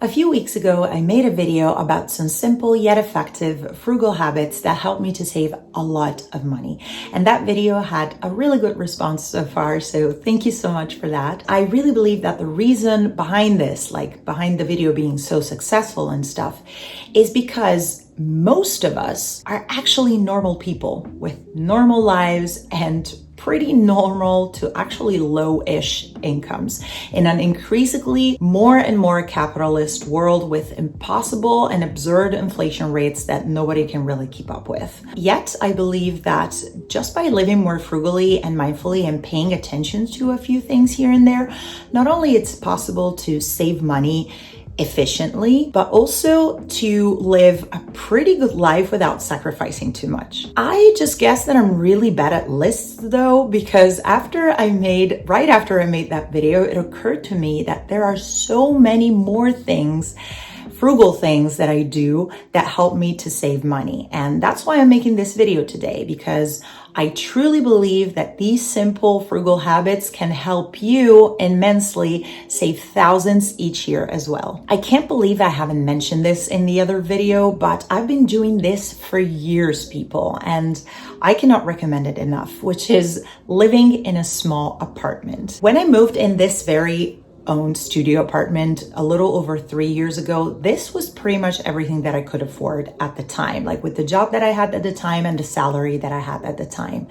A few weeks ago, I made a video about some simple yet effective frugal habits that helped me to save a lot of money. And that video had a really good response so far, so thank you so much for that. I really believe that the reason behind this, like behind the video being so successful and stuff, is because most of us are actually normal people with normal lives and pretty normal to actually low-ish incomes in an increasingly more and more capitalist world with impossible and absurd inflation rates that nobody can really keep up with. Yet, I believe that just by living more frugally and mindfully and paying attention to a few things here and there, not only it's possible to save money efficiently, but also to live a pretty good life without sacrificing too much. I just guess that I'm really bad at lists though, because right after I made that video, it occurred to me that there are so many more things, frugal things that I do that help me to save money. And that's why I'm making this video today, because I truly believe that these simple frugal habits can help you immensely save thousands each year as well. I can't believe I haven't mentioned this in the other video, but I've been doing this for years, people, and I cannot recommend it enough, which is living in a small apartment. When I moved in this very owned studio apartment a little over 3 years ago, this was pretty much everything that I could afford at the time, like with the job that I had at the time and the salary that I had at the time.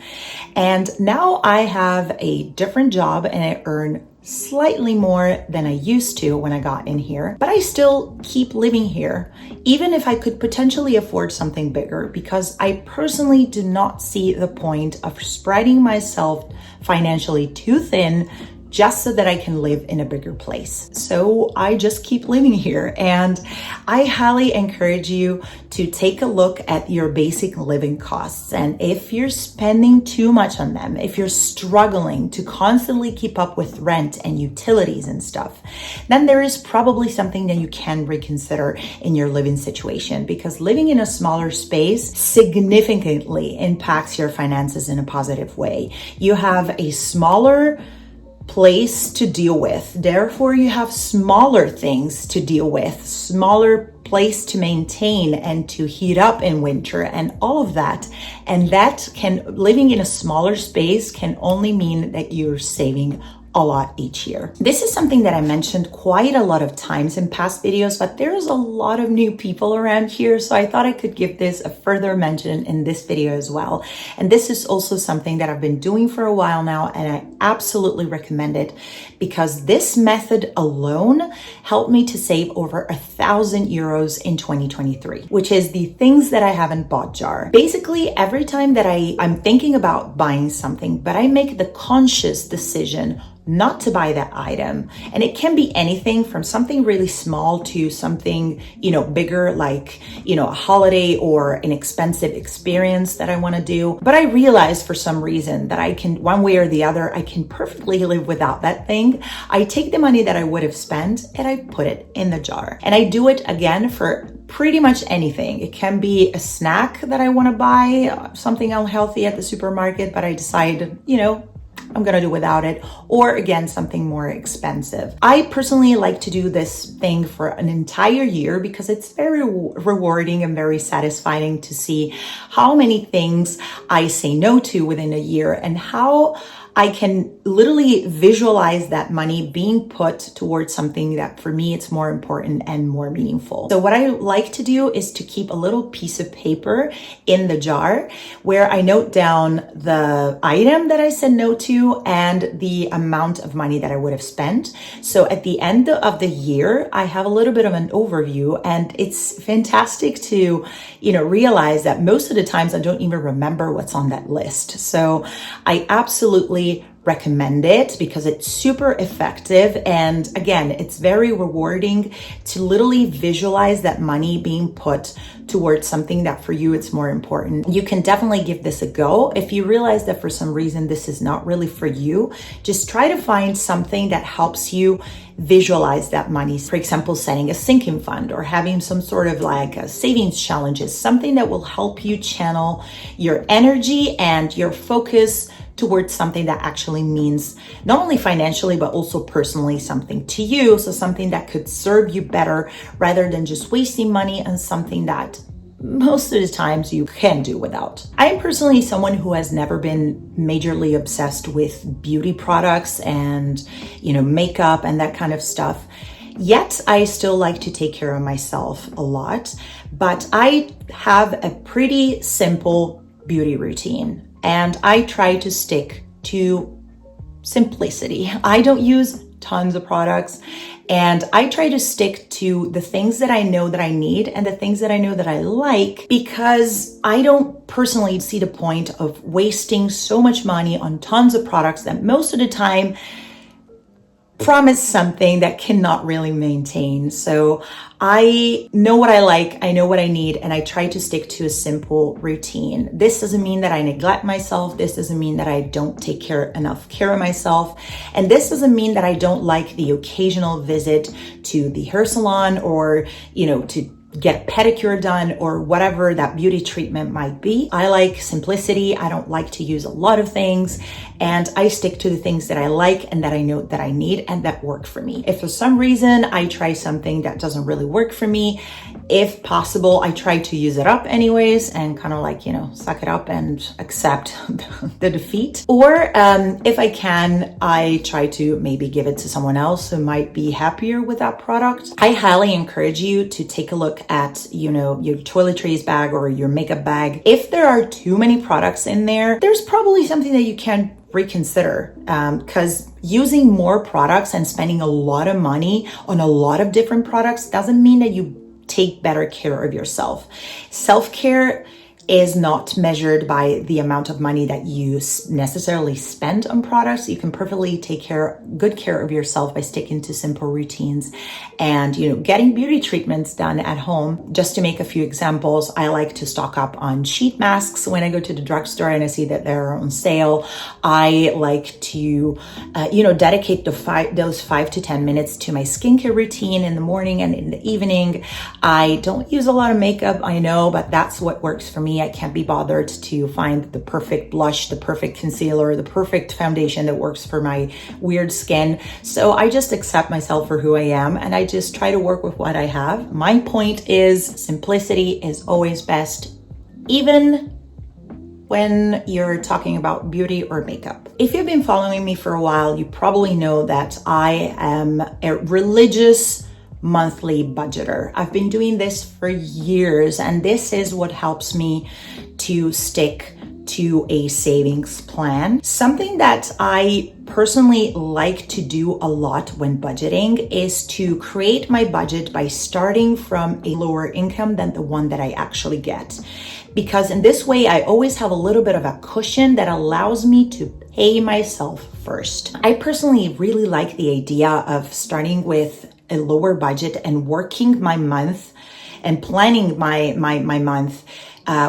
And now I have a different job and I earn slightly more than I used to when I got in here, but I still keep living here, even if I could potentially afford something bigger, because I personally do not see the point of spreading myself financially too thin just so that I can live in a bigger place. So I just keep living here, and I highly encourage you to take a look at your basic living costs. And if you're spending too much on them, if you're struggling to constantly keep up with rent and utilities and stuff, then there is probably something that you can reconsider in your living situation, because living in a smaller space significantly impacts your finances in a positive way. You have a smaller place to deal with. Therefore, you have smaller things to deal with, smaller place to maintain and to heat up in winter and all of that. And living in a smaller space can only mean that you're saving a lot each year. This is something that I mentioned quite a lot of times in past videos, but there's a lot of new people around here, so I thought I could give this a further mention in this video as well. And this is also something that I've been doing for a while now, and I absolutely recommend it, because this method alone helped me to save over 1,000 euros in 2023, which is the things that I haven't bought jar. Basically, every time that I'm thinking about buying something, but I make the conscious decision not to buy that item. And it can be anything from something really small to something, bigger, like, a holiday or an expensive experience that I want to do. But I realized for some reason that I can, one way or the other, I can perfectly live without that thing. I take the money that I would have spent and I put it in the jar. And I do it again for pretty much anything. It can be a snack that I want to buy, something unhealthy at the supermarket, but I decide, I'm gonna do without it, or again, something more expensive. I personally like to do this thing for an entire year because it's very rewarding and very satisfying to see how many things I say no to within a year and how I can literally visualize that money being put towards something that for me, it's more important and more meaningful. So what I like to do is to keep a little piece of paper in the jar where I note down the item that I said no to and the amount of money that I would have spent. So at the end of the year, I have a little bit of an overview, and it's fantastic to, realize that most of the times I don't even remember what's on that list. So I absolutely recommend it because it's super effective. And again, it's very rewarding to literally visualize that money being put towards something that for you, it's more important. You can definitely give this a go. If you realize that for some reason, this is not really for you, just try to find something that helps you visualize that money. For example, setting a sinking fund or having some sort of like a savings challenges, something that will help you channel your energy and your focus towards something that actually means not only financially, but also personally something to you. So something that could serve you better rather than just wasting money on something that most of the times you can do without. I am personally someone who has never been majorly obsessed with beauty products and, makeup and that kind of stuff. Yet I still like to take care of myself a lot, but I have a pretty simple beauty routine and I try to stick to simplicity. I don't use tons of products and I try to stick to the things that I know that I need and the things that I know that I like, because I don't personally see the point of wasting so much money on tons of products that most of the time promise something that cannot really maintain. So I know what I like, I know what I need, and I try to stick to a simple routine. This doesn't mean that I neglect myself. This doesn't mean that I don't take enough care of myself. And this doesn't mean that I don't like the occasional visit to the hair salon or, to get a pedicure done or whatever that beauty treatment might be. I like simplicity. I don't like to use a lot of things, and I stick to the things that I like and that I know that I need and that work for me. If for some reason I try something that doesn't really work for me, if possible, I try to use it up anyways and kind of suck it up and accept the defeat. Or if I can, I try to maybe give it to someone else who might be happier with that product. I highly encourage you to take a look at, your toiletries bag or your makeup bag. If there are too many products in there, there's probably something that you can reconsider, because using more products and spending a lot of money on a lot of different products doesn't mean that you take better care of yourself. Self-care is not measured by the amount of money that you necessarily spend on products. You can perfectly take good care of yourself by sticking to simple routines and, getting beauty treatments done at home. Just to make a few examples, I like to stock up on sheet masks when I go to the drugstore and I see that they're on sale. I like to, dedicate those 5 to 10 minutes to my skincare routine in the morning and in the evening. I don't use a lot of makeup, I know, but that's what works for me. I can't be bothered to find the perfect blush, the perfect concealer, the perfect foundation that works for my weird skin. So I just accept myself for who I am and I just try to work with what I have. My point is simplicity is always best, even when you're talking about beauty or makeup. If you've been following me for a while, you probably know that I am a religious monthly budgeter. I've been doing this for years, and this is what helps me to stick to a savings plan. Something that I personally like to do a lot when budgeting is to create my budget by starting from a lower income than the one that I actually get. Because in this way, I always have a little bit of a cushion that allows me to pay myself first. I personally really like the idea of starting with a lower budget and working my month and planning my month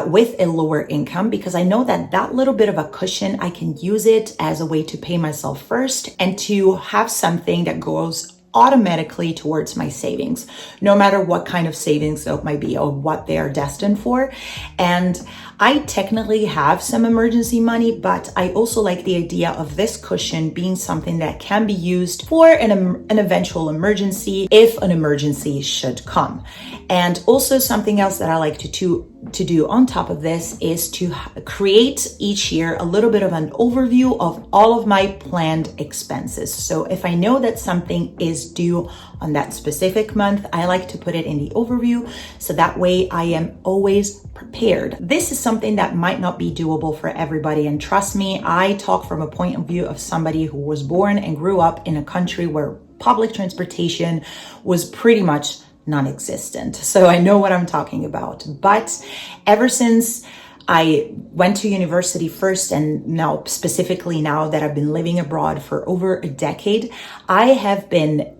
with a lower income, because I know that little bit of a cushion, I can use it as a way to pay myself first and to have something that goes automatically towards my savings, no matter what kind of savings it might be or what they are destined for. And I technically have some emergency money, but I also like the idea of this cushion being something that can be used for an eventual emergency if an emergency should come. And also something else that I like to do on top of this is to create each year a little bit of an overview of all of my planned expenses. So if I know that something is due on that specific month, I like to put it in the overview so that way I am always prepared. This is something that might not be doable for everybody, and trust me, I talk from a point of view of somebody who was born and grew up in a country where public transportation was pretty much non-existent. So I know what I'm talking about. But ever since I went to university first, and now specifically now that I've been living abroad for over a decade, I have been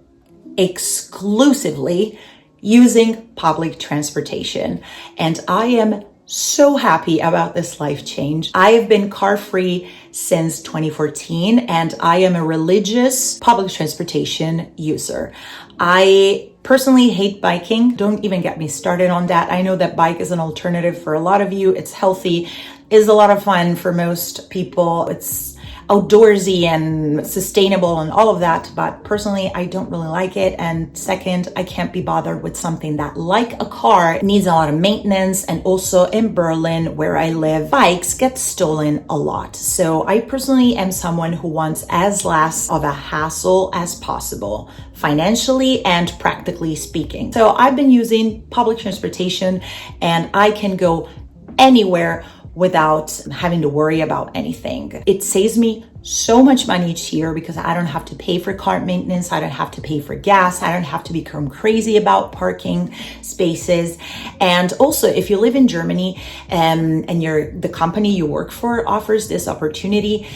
exclusively using public transportation. And I am so happy about this life change. I have been car-free since 2014, and I am a religious public transportation user. I personally hate biking. Don't even get me started on that. I know that bike is an alternative for a lot of you. It's healthy, is a lot of fun for most people. It's outdoorsy and sustainable and all of that, but personally I don't really like it. And second, I can't be bothered with something that, like a car, needs a lot of maintenance. And also in Berlin where I live, bikes get stolen a lot. So I personally am someone who wants as less of a hassle as possible, financially and practically speaking. So I've been using public transportation and I can go anywhere without having to worry about anything. It saves me so much money each year because I don't have to pay for car maintenance, I don't have to pay for gas, I don't have to become crazy about parking spaces. And also, if you live in Germany and the company you work for offers this opportunity,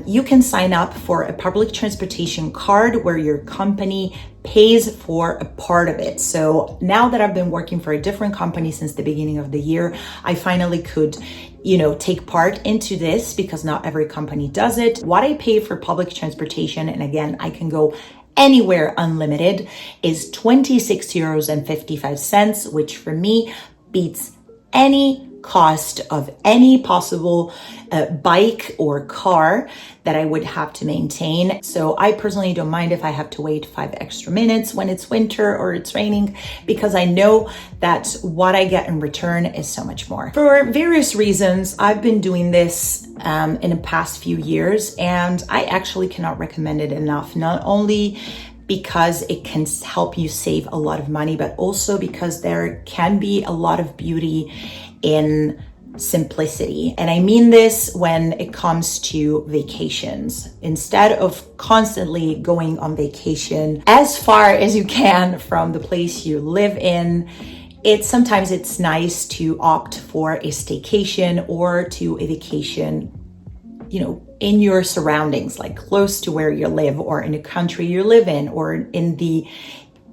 you can sign up for a public transportation card where your company pays for a part of it. So now that I've been working for a different company since the beginning of the year, I finally could, take part into this because not every company does it. What I pay for public transportation, and again, I can go anywhere unlimited, is 26.55 euros, which for me beats any cost of any possible bike or car that I would have to maintain. So I personally don't mind if I have to wait 5 extra minutes when it's winter or it's raining, because I know that what I get in return is so much more. For various reasons, I've been doing this in the past few years, and I actually cannot recommend it enough. Not only because it can help you save a lot of money, but also because there can be a lot of beauty in simplicity. And I mean this when it comes to vacations. Instead of constantly going on vacation as far as you can from the place you live in, sometimes it's nice to opt for a staycation or to a vacation, in your surroundings, like close to where you live or in a country you live in or in the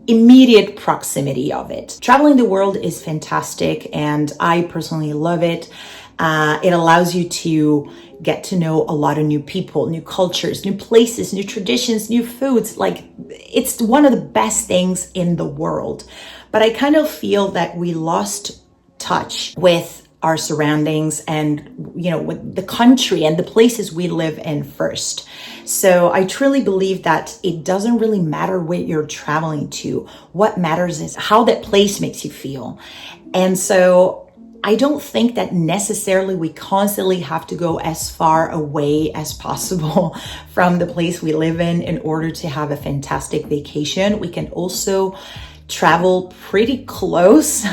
immediate proximity of it. Traveling the world is fantastic and I personally love it. It allows you to get to know a lot of new people, new cultures, new places, new traditions, new foods. Like, it's one of the best things in the world. But I kind of feel that we lost touch with our surroundings and, with the country and the places we live in first. So I truly believe that it doesn't really matter where you're traveling to. What matters is how that place makes you feel. And so I don't think that necessarily we constantly have to go as far away as possible from the place we live in order to have a fantastic vacation. We can also travel pretty close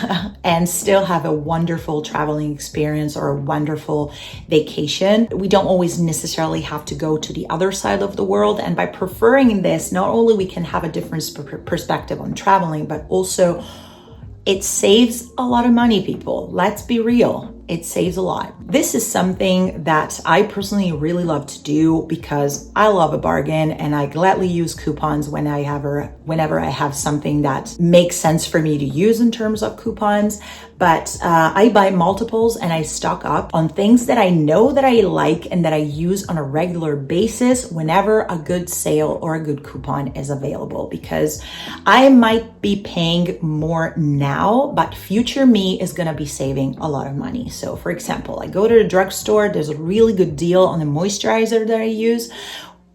and still have a wonderful traveling experience or a wonderful vacation. We don't always necessarily have to go to the other side of the world. And by preferring this, not only we can have a different perspective on traveling, but also it saves a lot of money, people. Let's be real. It saves a lot. This is something that I personally really love to do because I love a bargain and I gladly use coupons whenever I have something that makes sense for me to use in terms of coupons. But I buy multiples and I stock up on things that I know that I like and that I use on a regular basis whenever a good sale or a good coupon is available, because I might be paying more now, but future me is gonna be saving a lot of money. So for example, I go to the drugstore, there's a really good deal on the moisturizer that I use,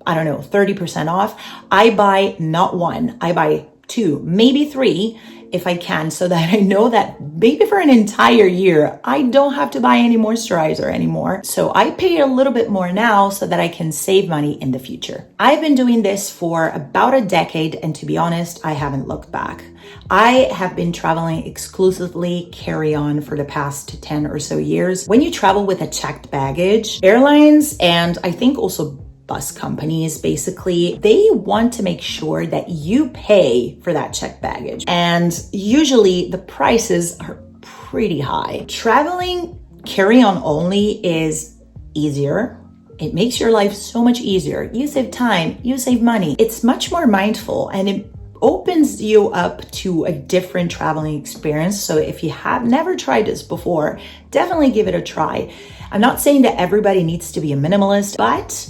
30% off. I buy not one, I buy 2, maybe 3 if I can, so that I know that maybe for an entire year, I don't have to buy any moisturizer anymore. So I pay a little bit more now so that I can save money in the future. I've been doing this for about a decade, and to be honest, I haven't looked back. I have been traveling exclusively carry-on for the past 10 or so years. When you travel with a checked baggage, airlines and I think also bus companies, basically, they want to make sure that you pay for that checked baggage. And usually the prices are pretty high. Traveling carry-on only is easier. It makes your life so much easier. You save time, you save money. It's much more mindful and it opens you up to a different traveling experience. So if you have never tried this before, definitely give it a try. I'm not saying that everybody needs to be a minimalist, but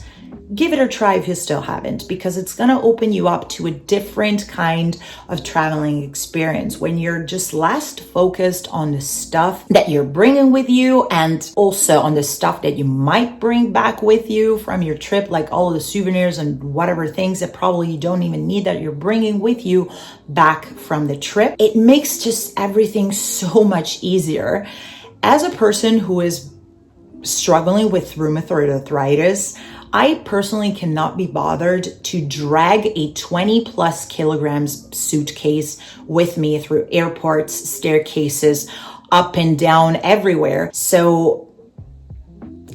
give it a try if you still haven't, because it's going to open you up to a different kind of traveling experience when you're just less focused on the stuff that you're bringing with you, and also on the stuff that you might bring back with you from your trip, like all of the souvenirs and whatever things that probably you don't even need that you're bringing with you back from the trip. It makes just everything so much easier. As a person who is struggling with rheumatoid arthritis, I personally cannot be bothered to drag a 20 plus kilograms suitcase with me through airports, staircases, up and down, everywhere. So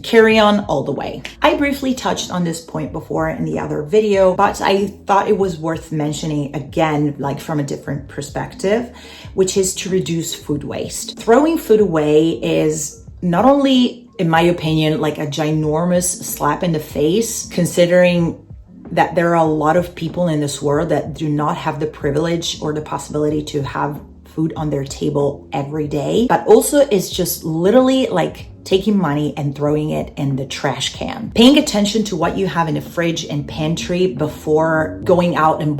carry on all the way. I briefly touched on this point before in the other video, but I thought it was worth mentioning again, like from a different perspective, which is to reduce food waste. Throwing food away is not only, in my opinion, like a ginormous slap in the face, considering that there are a lot of people in this world that do not have the privilege or the possibility to have food on their table every day, but also it's just literally like taking money and throwing it in the trash can. Paying attention to what you have in the fridge and pantry before going out and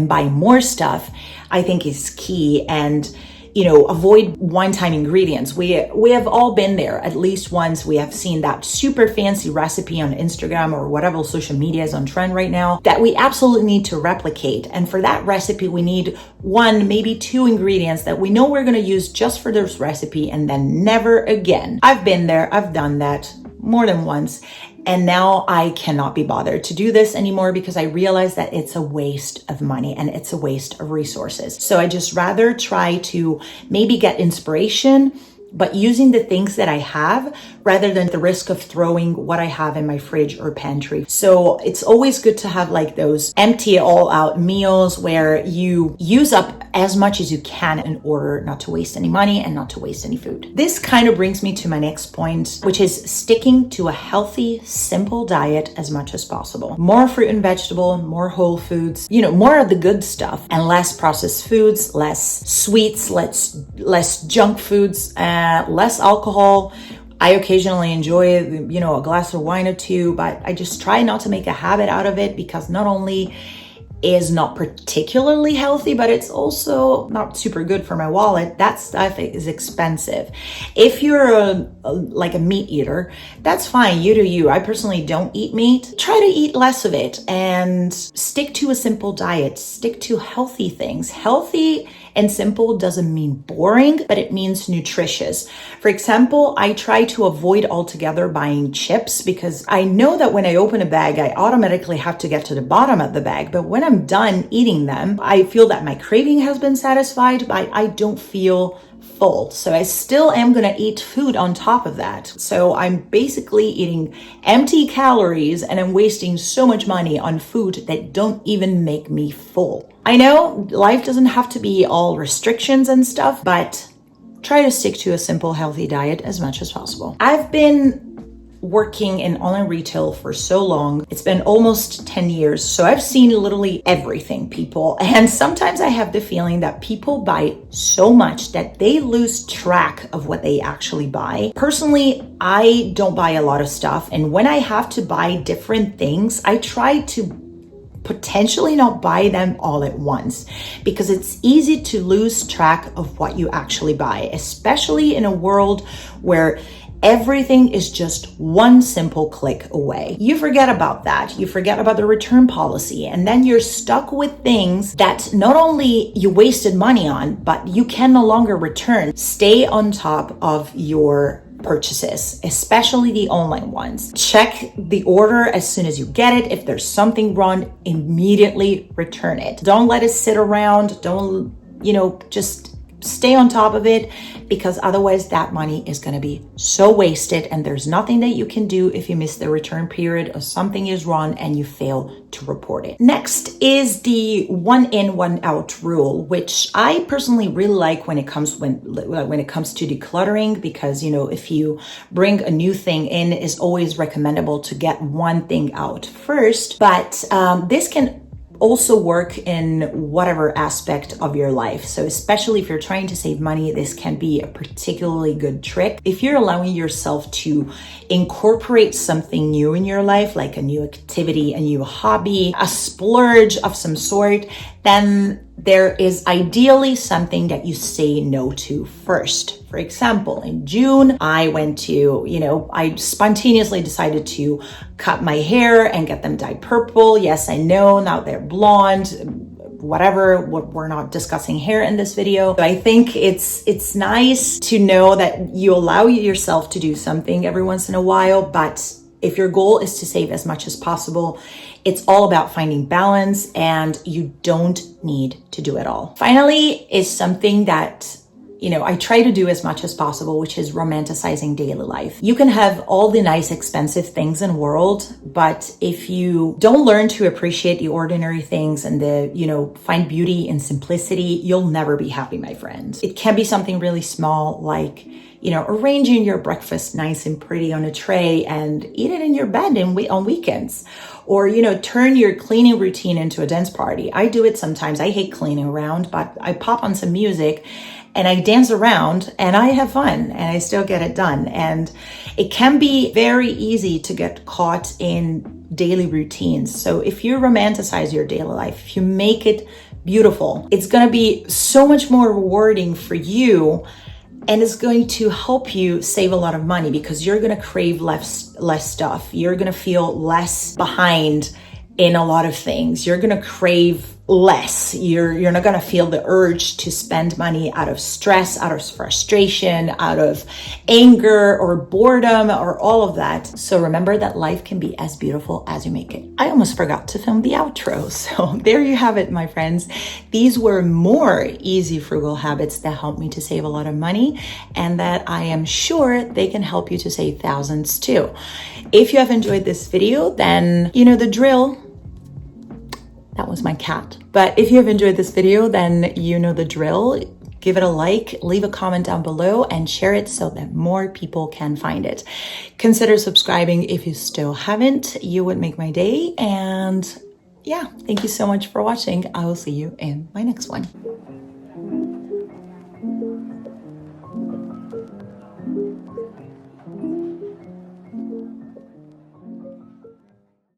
buying more stuff, I think is key. And avoid one-time ingredients. We have all been there at least once. We have seen that super fancy recipe on Instagram or whatever social media is on trend right now that we absolutely need to replicate. And for that recipe, we need one, maybe two ingredients that we know we're going to use just for this recipe and then never again. I've been there. I've done that more than once. And now I cannot be bothered to do this anymore because I realize that it's a waste of money and it's a waste of resources. So I just rather try to maybe get inspiration, but using the things that I have rather than the risk of throwing what I have in my fridge or pantry. So it's always good to have like those empty all out meals where you use up as much as you can in order not to waste any money and not to waste any food. This kind of brings me to my next point, which is sticking to a healthy, simple diet as much as possible. More fruit and vegetable, more whole foods, more of the good stuff and less processed foods, less sweets, less junk foods, less alcohol. I occasionally enjoy, a glass of wine or two, but I just try not to make a habit out of it because not only is not particularly healthy, but it's also not super good for my wallet. That stuff is expensive. If you're like a meat eater, that's fine. You do you. I personally don't eat meat. Try to eat less of it and stick to a simple diet. Stick to healthy things. Healthy and simple doesn't mean boring, but it means nutritious. For example, I try to avoid altogether buying chips because I know that when I open a bag, I automatically have to get to the bottom of the bag. But when I'm done eating them, I feel that my craving has been satisfied, but I don't feel full. So I still am going to eat food on top of that. So I'm basically eating empty calories and I'm wasting so much money on food that don't even make me full. I know life doesn't have to be all restrictions and stuff, but try to stick to a simple, healthy diet as much as possible. I've been working in online retail for so long. It's been almost 10 years. So I've seen literally everything, people. And sometimes I have the feeling that people buy so much that they lose track of what they actually buy. Personally, I don't buy a lot of stuff. And when I have to buy different things, I try to potentially not buy them all at once because it's easy to lose track of what you actually buy, especially in a world where everything is just one simple click away. You forget about that. You forget about the return policy. And then you're stuck with things that not only you wasted money on, but you can no longer return. Stay on top of your purchases, especially the online ones. Check the order as soon as you get it. If there's something wrong, immediately return it. Don't let it sit around. Don't, just stay on top of it because otherwise that money is going to be so wasted and there's nothing that you can do if you miss the return period or something is wrong and you fail to report it. Next is the one in, one out rule, which I personally really like when it comes to decluttering because, if you bring a new thing in, it's always recommendable to get one thing out first, but this can also work in whatever aspect of your life. So especially if you're trying to save money, this can be a particularly good trick. If you're allowing yourself to incorporate something new in your life, like a new activity, a new hobby, a splurge of some sort, then there is ideally something that you say no to first. For example, in June, I went to, I spontaneously decided to cut my hair and get them dyed purple. Yes, I know now they're blonde, whatever. We're not discussing hair in this video. But I think it's nice to know that you allow yourself to do something every once in a while, but if your goal is to save as much as possible, it's all about finding balance, and you don't need to do it all. Finally, is something that I try to do as much as possible, which is romanticizing daily life. You can have all the nice, expensive things in the world, but if you don't learn to appreciate the ordinary things and find beauty in simplicity, you'll never be happy, my friends. It can be something really small, like, arranging your breakfast nice and pretty on a tray and eat it in your bed on weekends. Or, turn your cleaning routine into a dance party. I do it sometimes. I hate cleaning around, but I pop on some music and I dance around and I have fun and I still get it done. And it can be very easy to get caught in daily routines. So if you romanticize your daily life, if you make it beautiful, it's going to be so much more rewarding for you. And it's going to help you save a lot of money because you're going to crave less stuff. You're going to feel less behind in a lot of things. You're going to crave less. You're not going to feel the urge to spend money out of stress, out of frustration, out of anger or boredom or all of that. So remember that life can be as beautiful as you make it. I almost forgot to film the outro. So there you have it, my friends. These were more easy frugal habits that help me to save a lot of money and that I am sure they can help you to save thousands too. If you have enjoyed this video, then you know the drill. That was my cat. But if you have enjoyed this video, then you know the drill. Give it a like, leave a comment down below, and share it so that more people can find it. Consider subscribing if you still haven't. You would make my day. And yeah, thank you so much for watching. I will see you in my next one.